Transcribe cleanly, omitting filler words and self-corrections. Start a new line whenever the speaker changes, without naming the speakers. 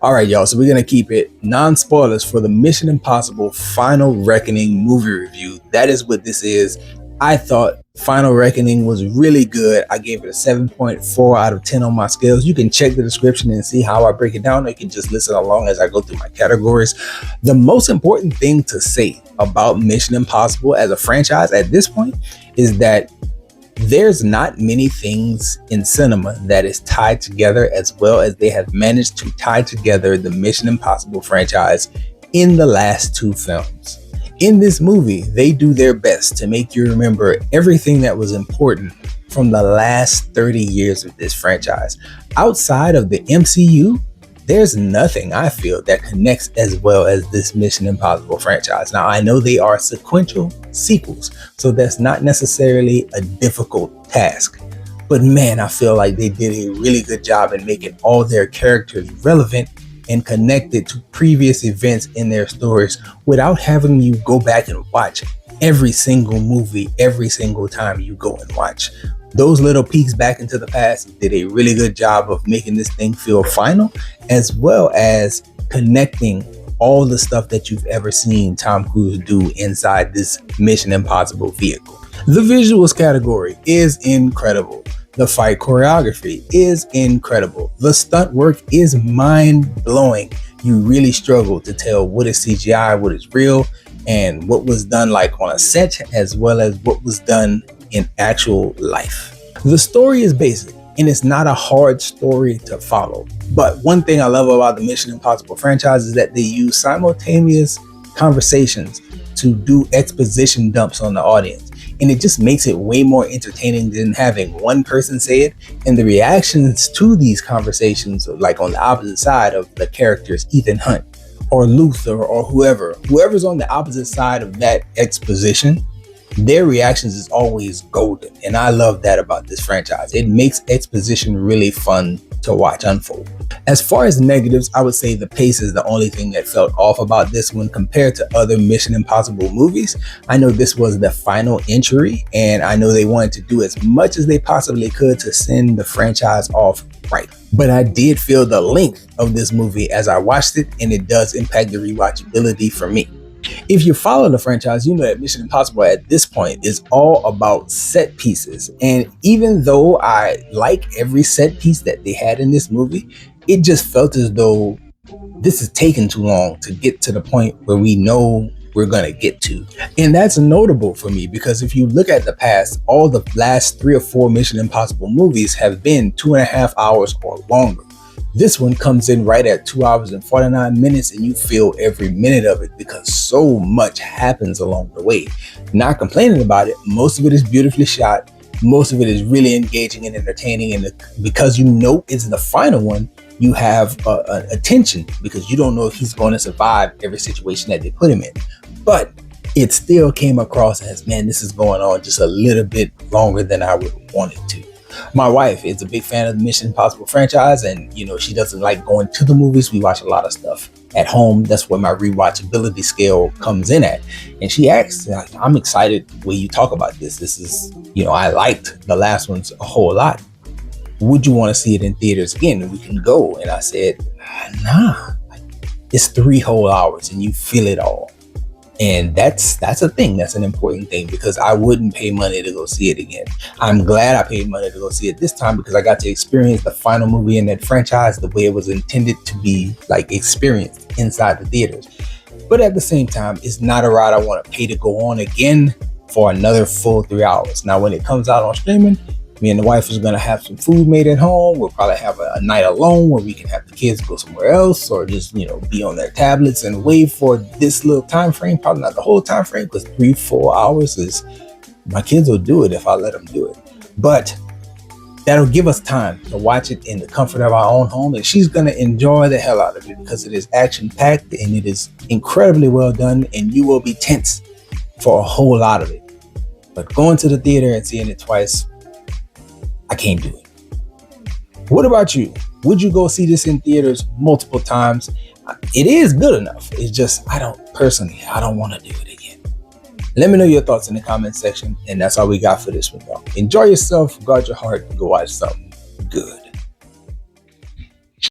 All right, y'all. So we're going to keep it non-spoilers for the Mission Impossible Final Reckoning movie review. That is what this is. I thought Final Reckoning was really good. I gave it a 7.4 out of 10 on my scales. You can check the description and see how I break it down, or you can just listen along as I go through my categories. The most important thing to say about Mission Impossible as a franchise at this point is that there's not many things in cinema that is tied together as well as they have managed to tie together the Mission Impossible franchise in the last two films. In this movie, they do their best to make you remember everything that was important from the last 30 years of this franchise. Outside of the MCU, there's nothing I feel that connects as well as this Mission Impossible franchise. Now, I know they are sequential sequels, so that's not necessarily a difficult task. But man, I feel like they did a really good job in making all their characters relevant and connected to previous events in their stories without having you go back and watch every single movie every single time you go and watch. Those little peeks back into the past did a really good job of making this thing feel final, as well as connecting all the stuff that you've ever seen Tom Cruise do inside this Mission Impossible vehicle. The visuals category is incredible. The fight choreography is incredible. The stunt work is mind-blowing. You really struggle to tell what is CGI, what is real, and what was done like on a set, as well as what was done in actual life. The story is basic and it's not a hard story to follow. But one thing I love about the Mission Impossible franchise is that they use simultaneous conversations to do exposition dumps on the audience. And it just makes it way more entertaining than having one person say it. And the reactions to these conversations, like on the opposite side of the characters, Ethan Hunt or Luther or whoever's on the opposite side of that exposition, their reactions is always golden. And I love that about this franchise. It makes exposition really fun to watch unfold. As far as negatives, I would say the pace is the only thing that felt off about this one compared to other Mission Impossible movies. I know this was the final entry, and I know they wanted to do as much as they possibly could to send the franchise off right. But I did feel the length of this movie as I watched it, and it does impact the rewatchability for me. If you follow the franchise, you know that Mission Impossible at this point is all about set pieces. And even though I like every set piece that they had in this movie, it just felt as though this is taking too long to get to the point where we know we're going to get to. And that's notable for me because if you look at the past, all the last 3 or 4 Mission Impossible movies have been 2.5 hours or longer. This one comes in right at 2 hours and 49 minutes, and you feel every minute of it because so much happens along the way. Not complaining about it, most of it is beautifully shot. Most of it is really engaging and entertaining, and because you know it's the final one, you have a tension because you don't know if he's going to survive every situation that they put him in. But it still came across as, man, this is going on just a little bit longer than I would want it to. My wife is a big fan of the Mission Impossible franchise, and she doesn't like going to the movies. We watch a lot of stuff at home. That's where my rewatchability scale comes in at. And she asks, I'm excited when you talk about this. This is, I liked the last ones a whole lot. Would you want to see it in theaters again? We can go. And I said, nah, it's 3 whole hours and you feel it all. And that's a thing. That's an important thing because I wouldn't pay money to go see it again. I'm glad I paid money to go see it this time because I got to experience the final movie in that franchise the way it was intended to be experienced inside the theaters. But at the same time, it's not a ride I want to pay to go on again for another full 3 hours. Now, when it comes out on streaming, me and the wife is going to have some food made at home. We'll probably have a night alone where we can have the kids go somewhere else or just, be on their tablets and wait for this little time frame. Probably not the whole time frame because 3-4 hours is, my kids will do it if I let them do it. But that'll give us time to watch it in the comfort of our own home. And she's going to enjoy the hell out of it because it is action packed and it is incredibly well done. And you will be tense for a whole lot of it. But going to the theater and seeing it twice, I can't do it. What about you? Would you go see this in theaters multiple times? It is good enough. It's just, I don't want to do it again. Let me know your thoughts in the comment section. And that's all we got for this one, y'all. Enjoy yourself, guard your heart, and go watch something good.